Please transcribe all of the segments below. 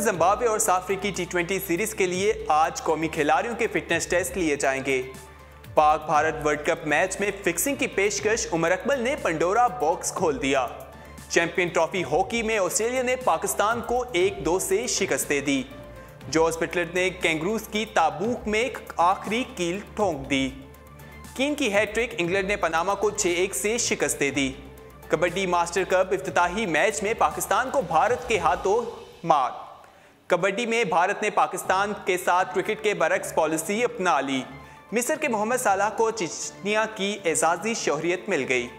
Zimbabwe और south Africa की T20 series के लिए आज कौमी खिलाड़ियों के फिटनेस टेस्ट लिए जाएंगे। Pak Bharat world cup match में फिक्सिंग की पेशकश उमर अकमल ने पंडोरा बॉक्स खोल दिया। चैंपियन ट्रॉफी हॉकी में ऑस्ट्रेलिया ने पाकिस्तान को 1-2 से शिकस्त दे दी। जॉस बटलर ने कैंगरूज की ताबूक में आखिरी कील ठोंक दी। कीन की हैट्रिक, इंग्लैंड ने पनामा को 6-1 से शिकस्त दे दी। कबड्डी मास्टर कप इफ्तिताही मैच में पाकिस्तान को भारत के हाथों मार। कबड्डी में भारत ने पाकिस्तान के साथ क्रिकेट के बरक्स पॉलिसी अपना ली। मिस्र के मोहम्मद सालाह को चिचनिया की एजाजी शोहरियत मिल गई।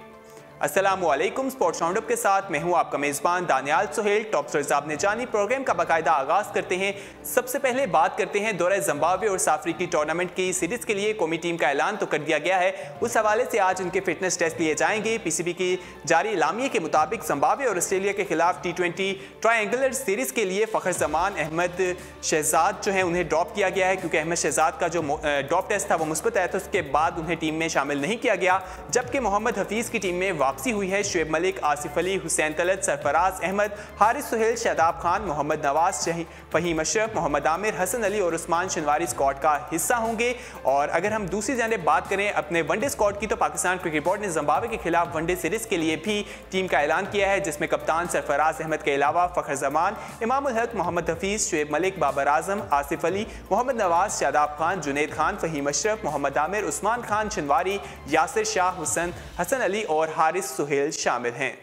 अस्सलामुअलैकुम, स्पोर्ट्स राउंडअप के साथ मैं हूं आपका मेज़बान दानियाल सोहेल। टॉप स्टोरीज आपने जानी प्रोग्राम का बाकायदा आगाज करते हैं। सबसे पहले बात करते हैं दौरे जिम्बाब्वे और साउथ अफ्रीका टूर्नामेंट की सीरीज के लिए कौमी टीम का ऐलान तो कर दिया गया है। उस हवाले से आज उनके फिटनेस टेस्ट लिए जाएंगे। पीसीबी की जारी इलामिये के मुताबिक जिम्बाब्वे और ऑस्ट्रेलिया के खिलाफ T20 ट्रायंगुलर सीरीज के लिए फ़खर जमान अहमद शहजाद जो है उन्हें ड्रॉप किया गया है, क्योंकि अहमद शहजाद का जो ड्रॉप टेस्ट था वो मुस्बत आया था। उसके बाद उन्हें टीम में शामिल नहीं किया गया। जबकि मोहम्मद हफीज़ की टीम में वापसी हुई है। शुएब मलिक, आसिफ अली, हुसैन तलत, सरफराज अहमद, हारिस सुहेल, शादाब खान, मोहम्मद नवाज, फहीम अशरफ, मोहम्मद आमिर, हसन अली और उस्मान शनवारी स्क्वाड का हिस्सा होंगे। और अगर हम दूसरी जानिब बात करें अपने वनडे स्क्वाड की, तो पाकिस्तान क्रिकेट बोर्ड ने जिम्बाब्वे के खिलाफ वनडे सीरीज के लिए भी टीम का ऐलान किया है, जिसमें कप्तान सरफराज अहमद के अलावा फ़खर जमान, इमामुल हक, मोहम्मद हफीज़, शुएब मलिक, बाबर आजम, आसिफ अली, मोहम्मद नवाज, शादाब खान, जुनैद खान, फहीम अशरफ, मोहम्मद आमिर, उस्मान खान शनवारी, यासिर शाह, हसन अली और हारिस सुहेल शामिल हैं।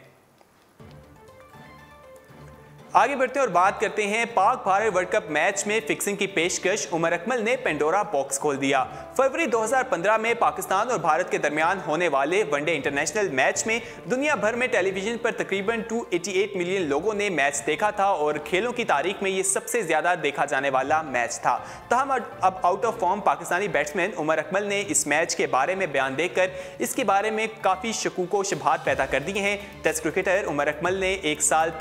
आगे बढ़ते हैं और बात करते हैं Pak Bharat world cup match में फिक्सिंग की पेशकश उमर अकमल ने पेंडोरा बॉक्स खोल दिया। फरवरी 2015 में पाकिस्तान और भारत के दरमियान होने वाले वनडे इंटरनेशनल मैच में दुनिया भर में टेलीविजन पर तकरीबन 288 मिलियन लोगों ने मैच देखा था और खेलों की तारीख में ये सबसे ज्यादा देखा जाने वाला मैच था। तहम अब out of form Pakistani batsman Umar Akmal ने इस मैच के बारे में बयान देकर इसके बारे में काफी शकूक व शुबहात पैदा कर दिए हैं। टेस्ट क्रिकेटर उमर अकमल ने एक साल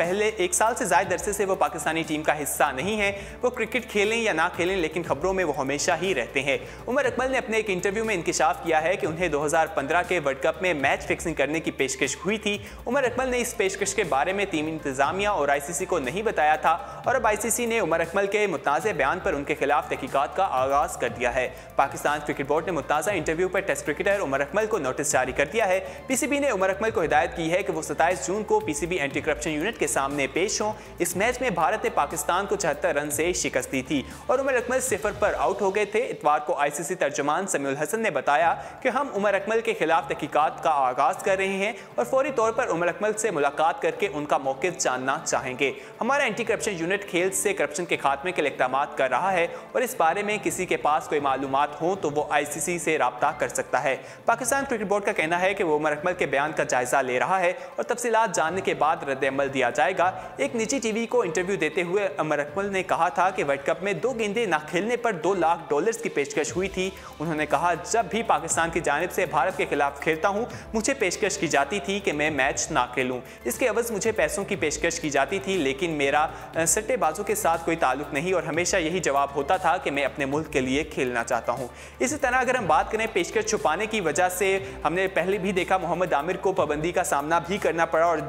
से ज्यादा अरसे से वो पाकिस्तानी टीम का हिस्सा नहीं है। वो क्रिकेट खेलें या ना खेलें, लेकिन खबरों में वो हमेशा ही रहते हैं। उमर अकमल ने अपने एक इंटरव्यू में इंकिशाफ किया है कि उन्हें 2015 के वर्ल्ड कप में मैच फिक्सिंग करने की पेशकश हुई थी। उमर अकमल ने इस पेशकश के बारे में टीम इंतजामिया और ICC को नहीं बताया था और अब ICC ने उमर अकमल के मुतनाज़ बयान पर उनके खिलाफ तहकीकात का आगाज कर दिया है। पाकिस्तान क्रिकेट बोर्ड ने मुतनाज़ा इंटरव्यू पर टेस्ट क्रिकेटर उमर अकमल को नोटिस जारी कर दिया है। PCB ने उमर अकमल को हिदायत की है कि वो 27 जून को PCB एंटी करप्शन यूनिट के सामने पेश हों। इस मैच में भारत ने पाकिस्तान को 74 रन से शिकस्त दी थी और उमर अकमल 0 पर आउट हो गए थे। इतवार को ICC तर्जुमान समीउल हसन ने बताया कि हम उमर अकमल के खिलाफ तहकीकात का आगाज कर रहे हैं और फौरी तौर पर उमर अकमल से मुलाकात करके उनका मौक़िफ़ जानना चाहेंगे। हमारा एंटी करप्शन यूनिट खेल से करप्शन के खात्मे के लिए इक़दामात कर रहा है और इस बारे में किसी के पास कोई मालूमात हो तो वो ICC से रब्ता कर सकता है। पाकिस्तान क्रिकेट बोर्ड का कहना है कि वो उमर अकमल के बयान का जायजा ले रहा है और तफसीलात जानने के बाद रद्द-ए-अमल दिया जाएगा। एक निजी TV को इंटरव्यू देते हुए उमर अकमल ने कहा था कि वर्ल्ड कप में 2 गेंदें ना खेलने पर $2 लाख की पेशकश हुई थी। उन्होंने कहा, जब भी पाकिस्तान की जानिब से भारत के खिलाफ खेलता हूं, मुझे पेशकश की जाती थी कि मैं मैच ना खेलूं। इसके अवज़ मुझे पैसों की पेशकश की जाती थी, लेकिन मेरा सट्टेबाजों के साथ कोई ताल्लुक नहीं और हमेशा यही जवाब होता था कि मैं अपने मुल्क के लिए खेलना चाहता हूँ। इसी तरह अगर हम बात करें पेशकश छुपाने की वजह से, हमने पहले भी देखा मोहम्मद आमिर को पाबंदी का सामना भी करना पड़ा और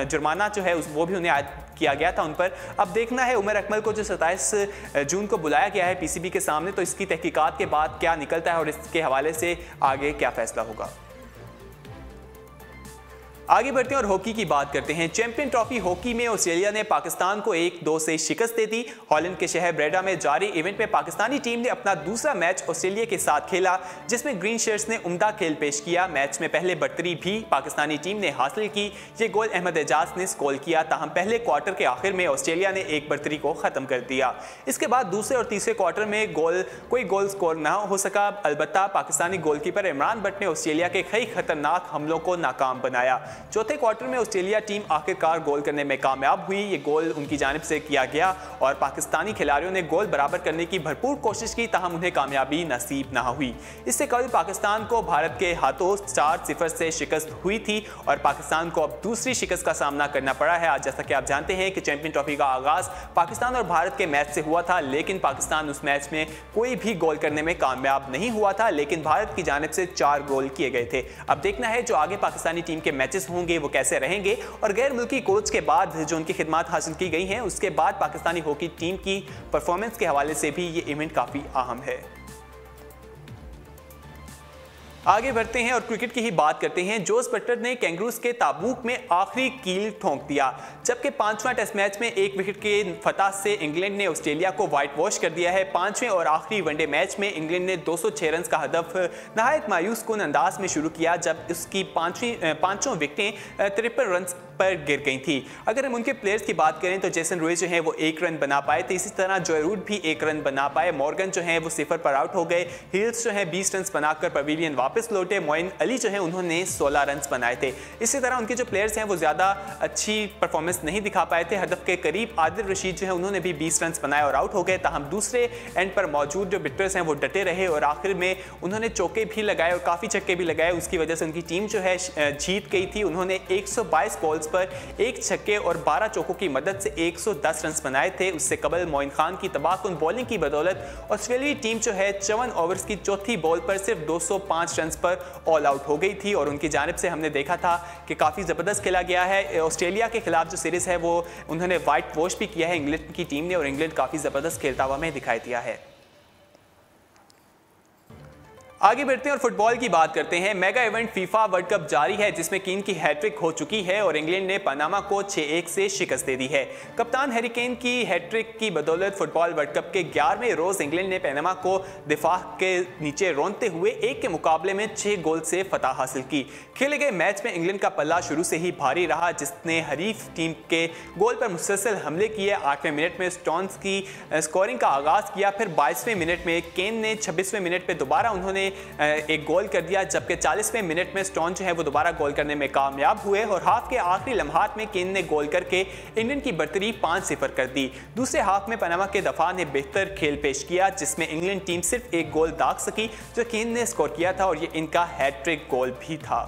जुर्माना जो है वो भी उन्हें आयद किया गया था उन पर। अब देखना है उमर अकमल को जो 27 जून को बुलाया गया है PCB के सामने, तो इसकी तहकीकात के बाद क्या निकलता है और इसके हवाले से आगे क्या फैसला होगा। आगे बढ़ते हैं और हॉकी की बात करते हैं। चैंपियन ट्रॉफी हॉकी में ऑस्ट्रेलिया ने पाकिस्तान को 1-2 से शिकस्त दे दी। हॉलैंड के शहर ब्रेडा में जारी इवेंट में पाकिस्तानी टीम ने अपना दूसरा मैच ऑस्ट्रेलिया के साथ खेला, जिसमें ग्रीन शर्ट्स ने उम्दा खेल पेश किया। मैच में पहले बढ़तरी भी पाकिस्तानी टीम ने हासिल की। ये गोल अहमद एजाज ने स्कोर किया, ताहम पहले क्वार्टर के आखिर में ऑस्ट्रेलिया ने एक बढ़तरी को खत्म कर दिया। इसके बाद दूसरे और तीसरे क्वार्टर में कोई गोल स्कोर न हो सका। अलबत्ता पाकिस्तानी गोलकीपर इमरान भट्ट ने ऑस्ट्रेलिया के कई खतरनाक हमलों को नाकाम बनाया। चौथे क्वार्टर में ऑस्ट्रेलिया टीम आखिरकार गोल करने में कामयाब हुई। ये गोल उनकी जानिब से किया गया और पाकिस्तानी खिलाड़ियों ने गोल बराबर करने की भरपूर कोशिश की, ताहम उन्हें कामयाबी नसीब ना हुई। इससे कल पाकिस्तान को भारत के हाथों 4-0 से शिकस्त हुई थी और पाकिस्तान को अब दूसरी शिकस्त का सामना करना पड़ा है। आज जैसा कि आप जानते हैं कि चैंपियन ट्रॉफी का आगाज पाकिस्तान और भारत के मैच से हुआ था, लेकिन पाकिस्तान उस मैच में कोई भी गोल करने में कामयाब नहीं हुआ था, लेकिन भारत की जानिब से 4 गोल किए गए थे। अब देखना है जो आगे पाकिस्तानी टीम के मैचेस मैचेस होंगे वो कैसे रहेंगे और गैर मुल्की कोच के बाद जो उनकी खिदमत हासिल की गई हैं उसके बाद पाकिस्तानी हॉकी टीम की परफॉर्मेंस के हवाले से भी ये इवेंट काफ़ी अहम है। आगे बढ़ते हैं और क्रिकेट की ही बात करते हैं। जोस बटलर ने कैंगरूज के ताबूक में आखिरी कील ठोंक दिया, जबकि 5वां टेस्ट मैच में 1 विकेट के फतह से इंग्लैंड ने ऑस्ट्रेलिया को व्हाइट वॉश कर दिया है। 5वें और आखिरी वनडे मैच में इंग्लैंड ने 206 रन का हदफ नहायत मायूस कुन अंदाज में शुरू किया, जब उसकी पांचों विकेटें 53 रन पर गिर गई थी। अगर हम उनके प्लेयर्स की बात करें तो जेसन रोय जो है वो 1 रन बना पाए थे, इसी तरह जॉय रूट भी 1 रन बना पाए, मॉर्गन जो है वो 0 पर आउट हो गए, हिल्स जो है 20 रन बनाकर पवेलियन वापस लौटे, मोइन अली जो है उन्होंने 16 रन बनाए थे। इसी तरह उनके जो प्लेयर्स हैं वो ज़्यादा अच्छी परफॉर्मेंस नहीं दिखा पाए थे। हदफ के करीब आदिल रशीद जो है उन्होंने भी 20 रन बनाए और आउट हो गए। ताहम दूसरे एंड पर मौजूद जो बिटर्स हैं वो डटे रहे और आखिर में उन्होंने चौके भी लगाए और काफ़ी छक्के भी लगाए, उसकी वजह से उनकी टीम जो है जीत गई थी। उन्होंने 122 बॉल्स पर 1 छक्के और 12 चौकों की मदद से 110 रन बनाए थे। उससे कबल मोइन खान की तबाहकुन बॉलिंग की बदौलत ऑस्ट्रेलियाई टीम जो है 54 ओवर्स की चौथी बॉल पर सिर्फ 205 रन पर ऑल आउट हो गई थी और उनकी जानिब से हमने देखा था कि काफ़ी ज़बरदस्त खेला गया है। ऑस्ट्रेलिया के खिलाफ जो सीरीज़ है वो उन्होंने व्हाइट वॉश भी किया है इंग्लैंड की टीम ने और इंग्लैंड काफ़ी ज़बरदस्त खेलता हुआ हमें दिखाई दिया है। आगे बढ़ते हैं और फुटबॉल की बात करते हैं। Mega event FIFA world cup जारी है, जिसमें कीन की हैट्रिक हो चुकी है और इंग्लैंड ने पनामा को 6-1 से शिकस्त दे दी है। कप्तान हैरी केन की हैट्रिक की बदौलत फुटबॉल वर्ल्ड कप के 11वें रोज इंग्लैंड ने पनामा को दिफा के नीचे रोनते हुए 1 के मुकाबले में 6 गोल से फतह हासिल की। खेले गए मैच में इंग्लैंड का पल्ला शुरू से ही भारी रहा, जिसने हरीफ टीम के गोल पर मुसलसल हमले किए। 8वें मिनट में स्टोन्स की स्कोरिंग का आगाज किया, फिर 22वें मिनट में केन ने 26वें मिनट पर दोबारा उन्होंने एक गोल कर दिया, जबकि 40वें मिनट में स्टोन जो है वो दोबारा गोल करने में कामयाब हुए और हाफ के आखिरी लम्हात में केन ने गोल करके इंग्लैंड की बढ़तरी 5-0 कर दी। दूसरे हाफ में पनामा के दफा ने बेहतर खेल पेश किया, जिसमें इंग्लैंड टीम सिर्फ 1 गोल दाग सकी जो केन ने स्कोर किया था और ये इनका हैट्रिक गोल भी था।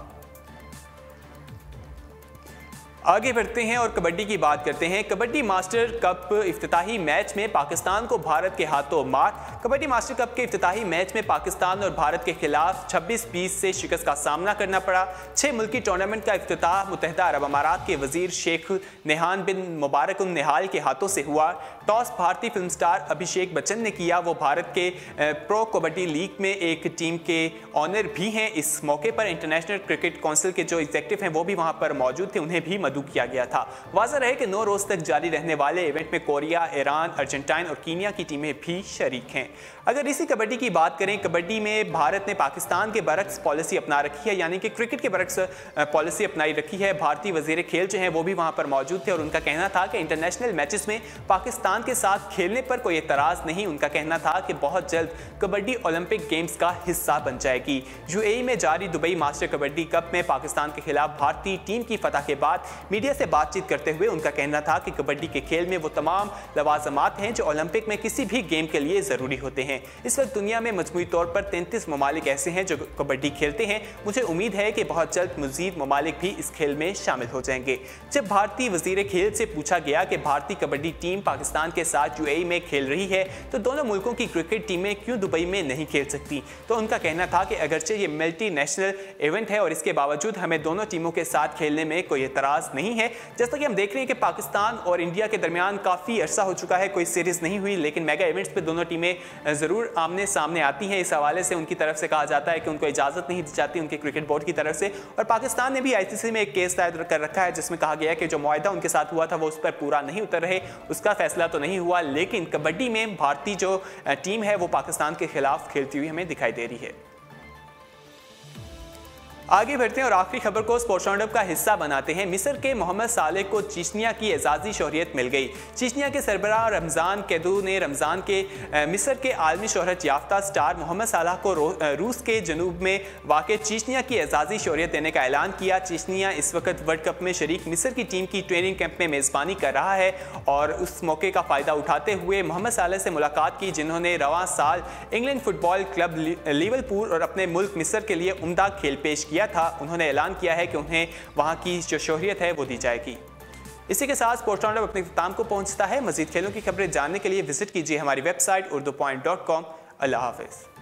आगे बढ़ते हैं और कबड्डी की बात करते हैं। कबड्डी मास्टर कप इफ्तिताही मैच में पाकिस्तान को भारत के हाथों मार। कबड्डी मास्टर कप के इफ्तिताही मैच में पाकिस्तान और भारत के खिलाफ 26-20 से शिकस्त का सामना करना पड़ा। 6 मुल्की टूर्नामेंट का इफ्तिताह मुत्तहिदा अरब अमारात के वजीर शेख नेहान बिन मुबारक उन निहाल के हाथों से हुआ। टॉस भारतीय फिल्म स्टार अभिषेक बच्चन ने किया। वो भारत के प्रो कबड्डी लीग में एक टीम के ऑनर भी हैं। इस मौके पर इंटरनेशनल क्रिकेट काउंसिल के जो एग्जीक्यूटिव हैं वो भी वहाँ पर मौजूद थे, उन्हें भी किया गया था। वाज़ेह रहे कि 9 रोज तक जारी रहने वाले इवेंट में कोरिया, ईरान, अर्जेंटाइन और कीनिया की टीमें भी शरीक हैं। अगर इसी कबड्डी की बात करें, कबड्डी में भारत ने पाकिस्तान के बरक्स पॉलिसी अपना रखी है, यानी कि क्रिकेट के बरक्स पॉलिसी अपनाई रखी है। भारतीय वजीर खेल जो हैं वो भी वहां पर मौजूद थे और उनका कहना था कि इंटरनेशनल मैचेस में पाकिस्तान के साथ खेलने पर कोई एतराज नहीं। उनका कहना था कि बहुत जल्द कबड्डी ओलंपिक गेम्स का हिस्सा बन जाएगी। यूएई में जारी दुबई मास्टर कबड्डी कप में पाकिस्तान के खिलाफ भारतीय टीम की फतह के बाद मीडिया से बातचीत करते हुए उनका कहना था कि कबड्डी के खेल में वो तमाम लवाजमात हैं जो ओलंपिक में किसी भी गेम के लिए ज़रूरी होते हैं। इस वक्त दुनिया में मजमूई तौर पर 33 ममालिक ऐसे हैं जो कबड्डी खेलते हैं। मुझे उम्मीद है कि बहुत जल्द मजीद ममालिक भी इस खेल में शामिल हो जाएंगे। जब भारतीय वजीर खेल से पूछा गया कि भारतीय कबड्डी टीम पाकिस्तान के साथ यूएई में खेल रही है तो दोनों मुल्कों की क्रिकेट टीमें क्यों दुबई में नहीं खेल सकती, तो उनका कहना था कि अगरचे ये मल्टी नेशनल इवेंट है और इसके बावजूद हमें दोनों टीमों के साथ खेलने में कोई एतराज़ नहीं है। जैसा कि हम देख रहे हैं कि पाकिस्तान और इंडिया के दरमियान काफ़ी अरसा हो चुका है, कोई सीरीज़ नहीं हुई, लेकिन मेगा इवेंट्स पे दोनों टीमें ज़रूर आमने सामने आती हैं। इस हवाले से उनकी तरफ से कहा जाता है कि उनको इजाज़त नहीं दी जाती उनके क्रिकेट बोर्ड की तरफ से। और पाकिस्तान ने भी आईसीसी में एक केस दायर कर रखा है जिसमें कहा गया है कि जो मुआहदा उनके साथ हुआ था वो उस पर पूरा नहीं उतर रहे, उसका फैसला तो नहीं हुआ। लेकिन कबड्डी में भारतीय जो टीम है वो पाकिस्तान के खिलाफ खेलती हुई हमें दिखाई दे रही है। आगे बढ़ते हैं और आखिरी खबर को स्पोर्ट्स राउंडअप का हिस्सा बनाते हैं। मिस्र के मोहम्मद सालेह को चीचनिया की एजाजी शोहरियत मिल गई। चीचनिया के सरबराह रमज़ान कैदू ने रमज़ान के मिस्र के आलमी शोहरत याफ्ता स्टार मोहम्मद सालेह को रूस के जनूब में वाक़ चीचनिया की एजाजी शोहरियत देने का ऐलान किया। चीचनिया इस वक्त वर्ल्ड कप में शरीक मिस्र की टीम की ट्रेनिंग कैंप में मेज़बानी कर रहा है और उस मौके का फ़ायदा उठाते हुए मोहम्मद सालेह से मुलाकात की, जिन्होंने रवां साल इंग्लैंड फुटबॉल क्लब लिवरपूल और अपने मुल्क मिस्र के लिए उम्दा खेल पेश किया था। उन्होंने ऐलान किया है कि उन्हें वहां की जो शोहरियत है वो दी जाएगी। इसी के साथ स्पोर्ट्स राउंडअप अपने इख्तिताम को पहुंचता है। मजीद खेलों की खबरें जानने के लिए विजिट कीजिए हमारी वेबसाइट urdupoint.com। अल्लाह हाफिज़।